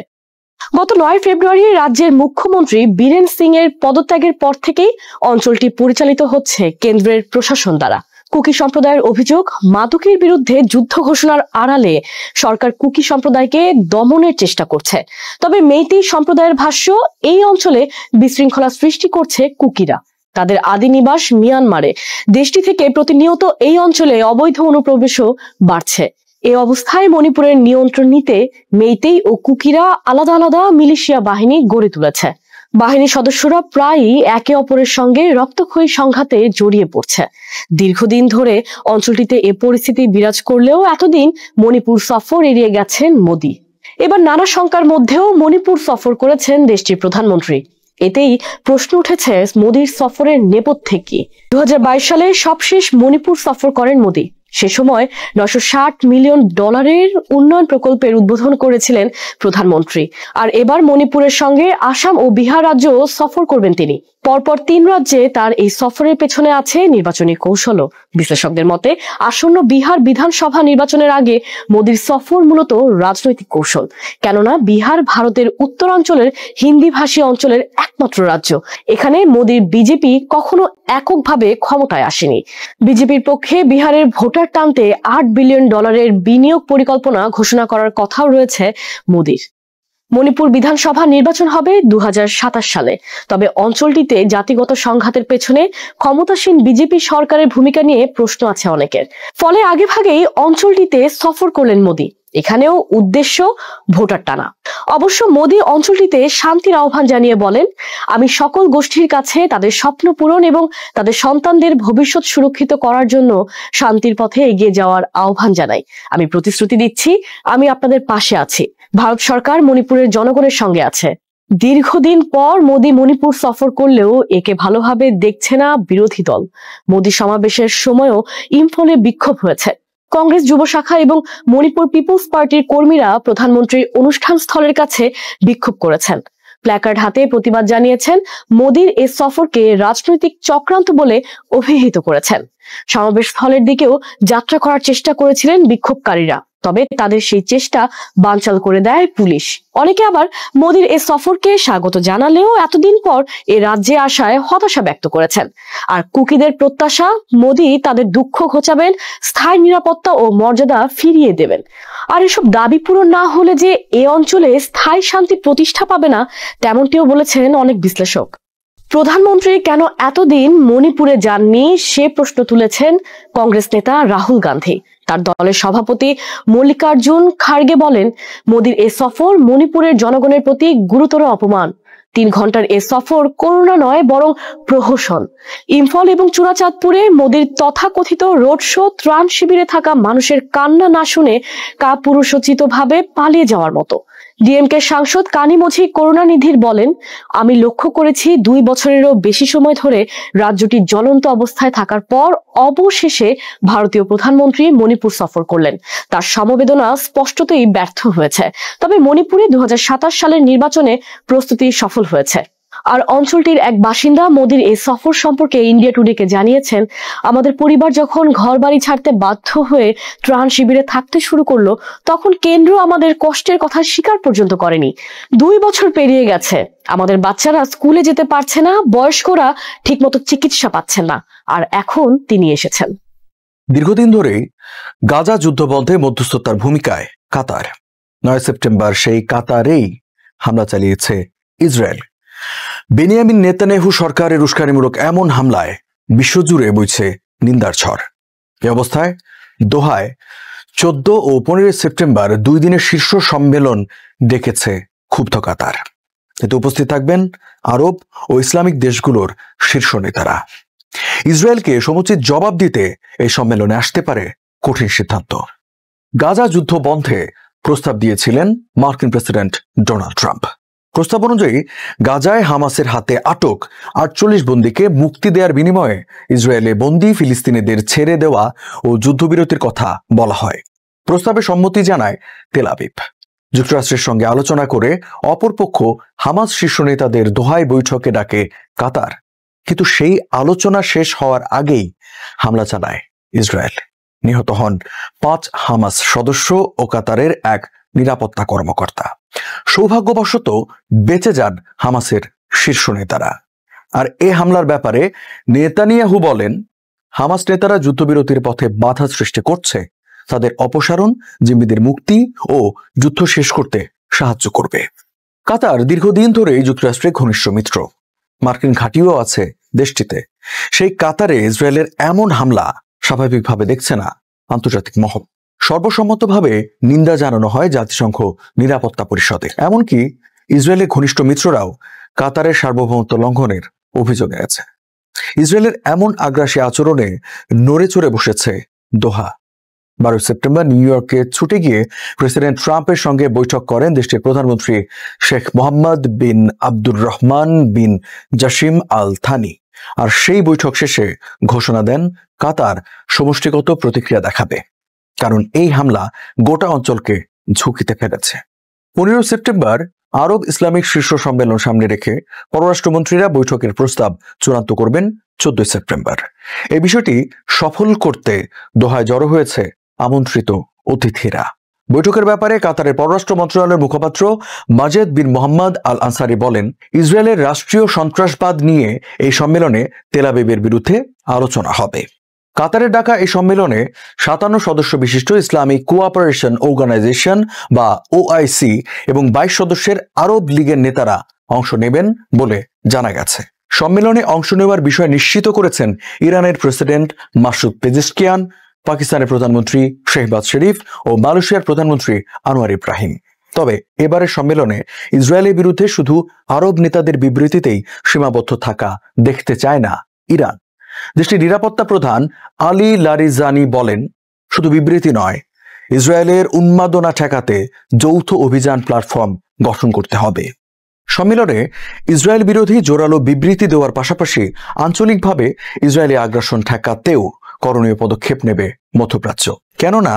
গত 9 ফেব্রুয়ারি রাজ্যের মুখ্যমন্ত্রী বীরেন সিং এর পদত্যাগের পর থেকেই অঞ্চলটি পরিচালিত হচ্ছে কেন্দ্রের প্রশাসন দ্বারা। কুকি সম্প্রদায়ের অভিযোগ, মাদকের বিরুদ্ধে যুদ্ধ ঘোষণার আড়ালে সরকার কুকি সম্প্রদায়কে দমনের চেষ্টা করছে। তবে মেইতেই সম্প্রদায়ের ভাষ্য, এই অঞ্চলে বিশৃঙ্খলা সৃষ্টি করছে কুকিরা। তাদের আদি নিবাস মিয়ানমারে। দেশটি থেকে প্রতিনিয়ত এই অঞ্চলে অবৈধ অনুপ্রবেশও বাড়ছে। এই অবস্থায় মণিপুরের নিয়ন্ত্রণ নিতে মেইতেই ও কুকিরা আলাদা আলাদা মিলিশিয়া বাহিনী গড়ে তুলেছে। বাহিনীর সদস্যরা প্রায়ই একে অপরের সঙ্গে রক্তক্ষয়ী সংঘাতে জড়িয়ে পড়ছে। দীর্ঘদিন ধরে অঞ্চলটিতে এ পরিস্থিতি বিরাজ করলেও এতদিন মণিপুর সফর এড়িয়ে গেছেন মোদী। এবার নানা শঙ্কার মধ্যেও মণিপুর সফর করেছেন দেশটির প্রধানমন্ত্রী। এতেই প্রশ্ন উঠেছে, মোদীর সফরের নেপথ্যে কি? 2022 সালে সবশেষ মণিপুর সফর করেন মোদী। সে সময় $960 মিলিয়ন উন্নয়ন প্রকল্পের উদ্বোধন করেছিলেন প্রধানমন্ত্রী। আর এবার মণিপুরের সঙ্গে আসাম ও বিহার রাজ্য সফর করবেন তিনি। পরপর 3 রাজ্যে তার এই সফরের পেছনে আছে নির্বাচনী কৌশলও। বিশ্লেষকদের মতে আসন্ন বিহার বিধানসভা নির্বাচনের আগে মোদীর সফর মূলত রাজনৈতিক কৌশল। কেননা বিহার ভারতের উত্তরাঞ্চলের হিন্দিভাষী অঞ্চলের একমাত্র রাজ্য। এখানে মোদীর বিজেপি কখনো এককভাবে ক্ষমতায় আসেনি। বিজেপির পক্ষে বিহারের ভোটার টানতে $8 বিলিয়ন বিনিয়োগ পরিকল্পনা ঘোষণা করার কথাও রয়েছে মোদীর। মণিপুর বিধানসভা নির্বাচন হবে 2027 সালে। তবে অঞ্চলটিতে জাতিগত সংঘাতের পেছনে ক্ষমতাসীন বিজেপি সরকারের ভূমিকা নিয়ে প্রশ্ন আছে অনেকের। ফলে আগেভাগেই অঞ্চলটিতে সফর করলেন মোদী। এখানেও উদ্দেশ্য ভোটার টানা। অবশ্য মোদী অঞ্চলটিতে শান্তির আহ্বান জানিয়ে বলেন, আমি সকল গোষ্ঠীর কাছে তাদের স্বপ্ন পূরণ এবং তাদের সন্তানদের ভবিষ্যৎ সুরক্ষিত করার জন্য শান্তির পথে এগিয়ে যাওয়ার আহ্বান জানাই। আমি প্রতিশ্রুতি দিচ্ছি, আমি আপনাদের পাশে আছি। ভারত সরকার মণিপুরের জনগণের সঙ্গে আছে। দীর্ঘদিন পর মোদী মণিপুর সফর করলেও একে ভালোভাবে দেখছে না বিরোধী দল। মোদী সমাবেশের সময়ও ইম্ফলে বিক্ষোভ হয়েছে। কংগ্রেস যুব শাখা এবং মণিপুর পিপলস পার্টির কর্মীরা প্রধানমন্ত্রীর অনুষ্ঠান স্থলের কাছে বিক্ষোভ করেছেন। প্ল্যাকার্ড হাতে প্রতিবাদ জানিয়েছেন। মোদীর এই সফরকে রাজনৈতিক চক্রান্ত বলে অভিহিত করেছেন। সমাবেশ স্থলের দিকেও যাত্রা করার চেষ্টা করেছিলেন বিক্ষোভকারীরা, তবে তাদের সেই চেষ্টা বানচাল করে দেয় পুলিশ। অনেকে আবার মোদীর এই সফরকে স্বাগত জানালেও এতদিন পর এ রাজ্যে আসায় হতাশা ব্যক্ত করেছেন। আর কুকিদের প্রত্যাশা, মোদী তাদের দুঃখ ঘোচাবেন, স্থায়ী নিরাপত্তা ও মর্যাদা ফিরিয়ে দেবেন। আর এসব দাবি পূরণ না হলে যে এ অঞ্চলে স্থায়ী শান্তি প্রতিষ্ঠা পাবে না, তেমনটিও বলেছেন অনেক বিশ্লেষক। প্রধানমন্ত্রী কেন এতদিন মণিপুরে যাননি সে প্রশ্ন তুলেছেন কংগ্রেস নেতা রাহুল গান্ধী। তার দলের সভাপতি মল্লিকার্জুন খাড়গে বলেন, মোদীর এ সফর মণিপুরের জনগণের প্রতি গুরুতর অপমান। 3 ঘন্টার এ সফর করোনা নয় বরং প্রহসন। ইম্ফল এবং চূড়াচাঁদপুরে মোদির তথাকথিত রোড শো ত্রাণ শিবিরে থাকা মানুষের কান্না না শুনে কাপুরুষোচিতভাবে পালিয়ে যাওয়ার মতো। ডিএমকে সাংসদ কানিমোঝি করুণানিধির বলেন, আমি লক্ষ্য করেছি 2 বছরেরও বেশি সময় ধরে রাজ্যটি জ্বলন্ত অবস্থায় থাকার পর অবশেষে ভারতীয় প্রধানমন্ত্রী মণিপুর সফর করলেন। তার সমবেদনা স্পষ্টতই ব্যর্থ হয়েছে। তবে মণিপুরে 2027 সালের নির্বাচনে প্রস্তুতি সফল হয়েছে। আর অঞ্চলটির এক বাসিন্দা মোদির এই সফর সম্পর্কে ইন্ডিয়া টুডেকে জানিয়েছেন, আমাদের পরিবার যখন ঘরবাড়ি ছাড়তে বাধ্য হয়ে ত্রাণ শিবিরে থাকতে শুরু করলো, তখন কেন্দ্র আমাদের কষ্টের কথা স্বীকার পর্যন্ত করেনি। 2 বছর পেরিয়ে গেছে, আমাদের বাচ্চারা স্কুলে যেতে পারছে না, বয়স্করা ঠিকমতো চিকিৎসা পাচ্ছেন না, আর এখন তিনি এসেছেন। দীর্ঘদিন ধরেই গাজা যুদ্ধবন্ধে মধ্যস্থতার ভূমিকায় কাতার। 9 সেপ্টেম্বর সেই কাতারেই হামলা চালিয়েছে ইসরায়েল। বেনিয়ামিন নেতানিয়াহু সরকারের উস্কানিমূলক এমন হামলায় বিশ্বজুড়ে বইছে নিন্দার ঝড়। এ অবস্থায় দোহায় 14 ও 15 সেপ্টেম্বর 2 দিনের শীর্ষ সম্মেলন ডেকেছে ক্ষুব্ধ কাতার। এতে উপস্থিত থাকবেন আরব ও ইসলামিক দেশগুলোর শীর্ষ নেতারা। ইসরায়েলকে সমুচিত জবাব দিতে এই সম্মেলনে আসতে পারে কঠিন সিদ্ধান্ত। গাজা যুদ্ধ বন্ধে প্রস্তাব দিয়েছিলেন মার্কিন প্রেসিডেন্ট ডোনাল্ড ট্রাম্প। প্রস্তাব অনুযায়ী গাজায় হামাসের হাতে আটক 48 বন্দীকে মুক্তি দেওয়ার বিনিময়ে ইসরায়েলে বন্দী ফিলিস্তিনিদের ছেড়ে দেওয়া ও যুদ্ধবিরতির কথা বলা হয়। প্রস্তাবে সম্মতি জানায় তেল আবিব। যুক্তরাষ্ট্রের সঙ্গে আলোচনা করে অপরপক্ষ হামাস শীর্ষ নেতাদের দোহায় বৈঠকে ডাকে কাতার। কিন্তু সেই আলোচনা শেষ হওয়ার আগেই হামলা চালায় ইসরায়েল। নিহত হন 5 হামাস সদস্য ও কাতারের এক নিরাপত্তা কর্মকর্তা। সৌভাগ্যবশত বেঁচে যান হামাসের শীর্ষ নেতারা। আর এ হামলার ব্যাপারে নেতানিয়াহু বলেন, হামাস নেতারা যুদ্ধবিরতির পথে বাধা সৃষ্টি করছে, তাদের অপসারণ, জিম্মিদের মুক্তি ও যুদ্ধ শেষ করতে সাহায্য করবে। কাতার দীর্ঘদিন ধরেই যুক্তরাষ্ট্রের ঘনিষ্ঠ মিত্র। মার্কিন ঘাঁটিও আছে দেশটিতে। সেই কাতারে ইসরায়েলের এমন হামলা স্বাভাবিকভাবে দেখছে না আন্তর্জাতিক মহল। সর্বসম্মতভাবে নিন্দা জানানো হয় জাতিসংঘ নিরাপত্তা পরিষদে। এমনকি ইসরায়েলের ঘনিষ্ঠ মিত্ররাও কাতারের সার্বভৌমত্ব লঙ্ঘনের অভিযোগ এনেছে। ইসরায়েলের এমন আগ্রাসী আচরণে নড়ে চড়ে বসেছে দোহা। 12 সেপ্টেম্বর নিউ ইয়র্কে ছুটে গিয়ে প্রেসিডেন্ট ট্রাম্পের সঙ্গে বৈঠক করেন দেশটির প্রধানমন্ত্রী শেখ মোহাম্মদ বিন আব্দুর রহমান বিন জাসিম আল থানি। আর সেই বৈঠক শেষে ঘোষণা দেন কাতার সমষ্টিগত প্রতিক্রিয়া দেখাবে, কারণ এই হামলা গোটা অঞ্চলকে ঝুঁকিতে ফেলেছে। 15 সেপ্টেম্বর আরব ইসলামিক শীর্ষ সম্মেলন সামনে রেখে পররাষ্ট্রমন্ত্রীরা বৈঠকের প্রস্তাব চূড়ান্ত করবেন 14 সেপ্টেম্বর। এই বিষয়টি সফল করতে দোহায় জড়ো হয়েছে আমন্ত্রিত অতিথিরা। বৈঠকের ব্যাপারে কাতারের পররাষ্ট্র মন্ত্রণালয়ের মুখপাত্র মাজেদ বিন মোহাম্মদ আল আনসারি বলেন, ইসরায়েলের রাষ্ট্রীয় সন্ত্রাসবাদ নিয়ে এই সম্মেলনে তেল আবিবের বিরুদ্ধে আলোচনা হবে। কাতারের ডাকা এই সম্মেলনে 57 সদস্য বিশিষ্ট ইসলামিক কোঅপারেশন অর্গানাইজেশন বা ওআইসি এবং 22 সদস্যের আরব লীগের নেতারা অংশ নেবেন বলে জানা গেছে। সম্মেলনে অংশ নেওয়ার বিষয় নিশ্চিত করেছেন ইরানের প্রেসিডেন্ট মাসুদ পেজিশকিয়ান, পাকিস্তানের প্রধানমন্ত্রী শেহবাজ শরীফ ও মালয়েশিয়ার প্রধানমন্ত্রী আনোয়ার ইব্রাহিম। তবে এবারের সম্মেলনে ইসরায়েলের বিরুদ্ধে শুধু আরব নেতাদের বিবৃতিতেই সীমাবদ্ধ থাকা দেখতে চায় না ইরান। দেশটির নিরাপত্তা প্রধান আলী লারিজানি বলেন, শুধু বিবৃতি নয়, ইসরায়েলের উন্মাদনা ঠেকাতে যৌথ অভিযান প্ল্যাটফর্ম গঠন করতে হবে। সম্মেলনে ইসরায়েল বিরোধী জোরালো বিবৃতি দেওয়ার পাশাপাশি আঞ্চলিকভাবে ইসরায়েলি আগ্রাসন ঠেকাতেও করণীয় পদক্ষেপ নেবে মধ্যপ্রাচ্য। কেননা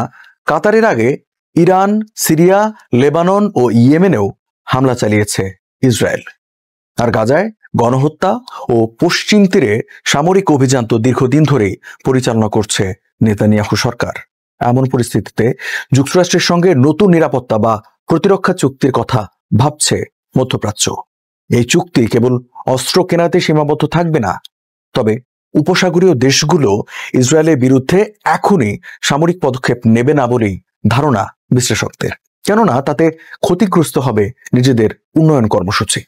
কাতারের আগে ইরান, সিরিয়া, লেবানন ও ইয়েমেনেও হামলা চালিয়েছে ইসরায়েল। আর গাজায় গণহত্যা ও পশ্চিম তীরে সামরিক অভিযান তো দীর্ঘদিন ধরেই পরিচালনা করছে নেতানিয়াহু সরকার। এমন পরিস্থিতিতে যুক্তরাষ্ট্রের সঙ্গে নতুন নিরাপত্তা বা প্রতিরক্ষা চুক্তির কথা ভাবছে মধ্যপ্রাচ্য। এই চুক্তি কেবল অস্ত্র কেনাতে সীমাবদ্ধ থাকবে না, তবে উপসাগরীয় দেশগুলো ইসরায়েলের বিরুদ্ধে এখনই সামরিক পদক্ষেপ নেবে না বলেই ধারণা বিশ্লেষকদের। কেননা তাতে ক্ষতিগ্রস্ত হবে নিজেদের উন্নয়ন কর্মসূচি।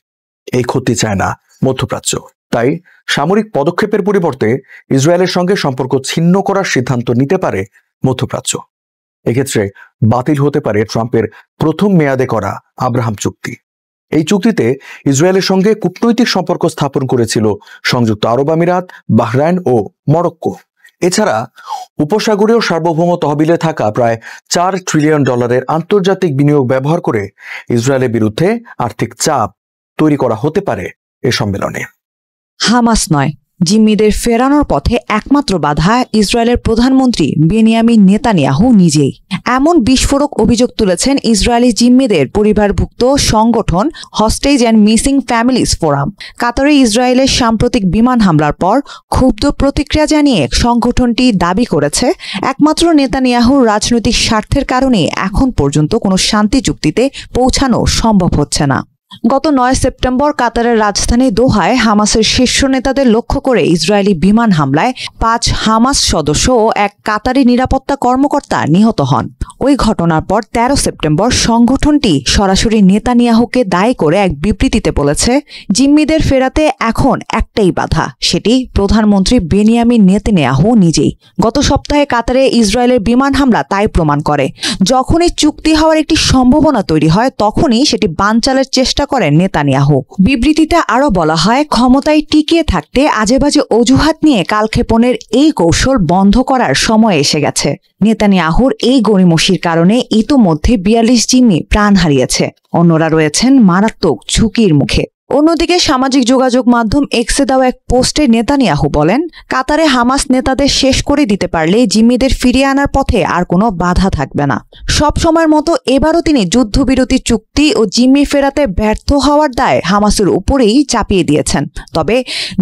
এই ক্ষতি চায় না মধ্যপ্রাচ্য। তাই সামরিক পদক্ষেপের পরিবর্তে ইসরায়েলের সঙ্গে সম্পর্ক ছিন্ন করার সিদ্ধান্ত নিতে পারে মধ্যপ্রাচ্য। এক্ষেত্রে বাতিল হতে পারে ট্রাম্পের প্রথম মেয়াদে করা আব্রাহাম চুক্তি। এই চুক্তিতে ইসরায়েলের সঙ্গে কূটনৈতিক সম্পর্ক স্থাপন করেছিল সংযুক্ত আরব আমিরাত, বাহরাইন ও মরক্কো। এছাড়া উপসাগরীয় সার্বভৌম তহবিলে থাকা প্রায় $4 ট্রিলিয়ন আন্তর্জাতিক বিনিয়োগ ব্যবহার করে ইসরায়েলের বিরুদ্ধে আর্থিক চাপ তৈরি করা হতে পারে এ সম্মেলনে। হামাস নয়, জিম্মিদের ফেরানোর পথে একমাত্র বাধা ইসরায়েলের প্রধানমন্ত্রী বেনিয়ামিন নেতানিয়াহু নিজেই। এমন বিস্ফোরক অভিযোগ তুলেছেন ইসরায়েলি জিম্মিদের পরিবারভুক্ত সংগঠন hostage and missing families forum. কাতারে ইসরায়েলের সাম্প্রতিক বিমান হামলার পর ক্ষুব্ধ প্রতিক্রিয়া জানিয়ে সংগঠনটি দাবি করেছে একমাত্র নেতানিয়াহুর রাজনৈতিক স্বার্থের কারণে এখন পর্যন্ত কোনো শান্তি চুক্তিতে পৌঁছানো সম্ভব হচ্ছে না। গত 9 সেপ্টেম্বর কাতারের রাজধানী দোহায় হামাসের শীর্ষ নেতাদের লক্ষ্য করে ইসরায়েলি বিমান হামলায় 5 হামাস সদস্য ও এক কাতারি নিরাপত্তা কর্মকর্তা নিহত হন। ওই ঘটনার পর 13 সেপ্টেম্বর সংগঠনটি সরাসরি নেতানিয়াহুকে দায়ী করে এক বিবৃতিতে বলেছে, জিম্মিদের ফেরাতে এখন একটাই বাধা, সেটি প্রধানমন্ত্রী বেনিয়ামিন নেতানিয়াহু নিজেই। গত সপ্তাহে কাতারে ইসরায়েলের বিমান হামলা তাই প্রমাণ করে। যখনই চুক্তি হওয়ার একটি সম্ভাবনা তৈরি হয় তখনই সেটি বানচালের চেষ্টা করেন নেতানিয়াহু। বিবৃতিতে আরও বলা হয়, ক্ষমতায় টিকিয়ে থাকতে আজেবাজে অজুহাত নিয়ে কালক্ষেপণের এই কৌশল বন্ধ করার সময় এসে গেছে। নেতানিয়াহুর এই গড়িমসির কারণে ইতোমধ্যে 42 জিম্মি প্রাণ হারিয়েছে, অন্যরা রয়েছেন মারাত্মক ঝুঁকির মুখে। অন্যদিকে সামাজিক যোগাযোগ মাধ্যম এক্সে দেওয়া এক পোস্টে নেতানিয়াহু বলেন, কাতারে হামাস নেতাদের শেষ করে দিতে পারলে জিম্মিদের ফিরিয়ে আনার পথে আর কোনো বাধা থাকবে না। সব সময়ের মতো এবারও তিনি যুদ্ধবিরতি চুক্তি ও জিম্মি ফেরাতে ব্যর্থ হওয়ার দায় হামাসের উপরেই চাপিয়ে দিয়েছেন। তবে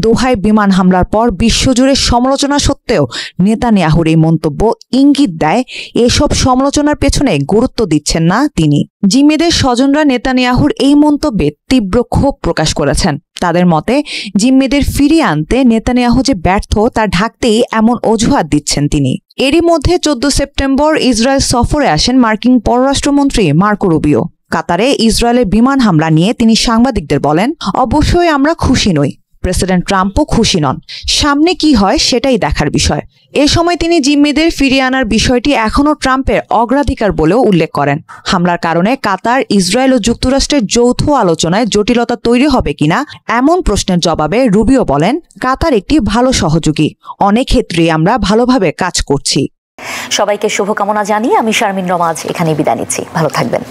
দোহায় বিমান হামলার পর বিশ্বজুড়ে সমালোচনা সত্ত্বেও নেতানিয়াহুর এই মন্তব্য ইঙ্গিত দেয় এসব সমালোচনার পেছনে গুরুত্ব দিচ্ছেন না তিনি। জিম্মিদের স্বজনরা নেতানিয়াহুর এই মন্তব্যে তীব্র ক্ষোভ প্রকাশ করেছেন। তাদের মতে, জিম্মিদের ফিরিয়ে আনতে নেতানিয়াহু যে ব্যর্থ তা ঢাকতেই এমন অজুহাত দিচ্ছেন তিনি। এরই মধ্যে 14 সেপ্টেম্বর ইসরায়েল সফরে আসেন মার্কিন পররাষ্ট্রমন্ত্রী মার্কো রুবিও। কাতারে ইসরায়েলের বিমান হামলা নিয়ে তিনি সাংবাদিকদের বলেন, অবশ্যই আমরা খুশি নই, প্রেসিডেন্ট ট্রাম্পও খুশি নন, সামনে কি হয় সেটাই দেখার বিষয়। এ সময় তিনি জিম্মিদের ফিরিয়ে আনার বিষয়টি এখনও ট্রাম্পের অগ্রাধিকার বলেও উল্লেখ করেন। হামলার কারণে কাতার, ইসরায়েল ও যুক্তরাষ্ট্রের যৌথ আলোচনায় জটিলতা তৈরি হবে কিনা এমন প্রশ্নের জবাবে রুবিও বলেন, কাতার একটি ভালো সহযোগী, অনেক ক্ষেত্রেই আমরা ভালোভাবে কাজ করছি। সবাইকে শুভকামনা জানিয়ে আমি শারমিন রমা আজ এখানেই বিদায় নিচ্ছি। ভালো থাকবেন।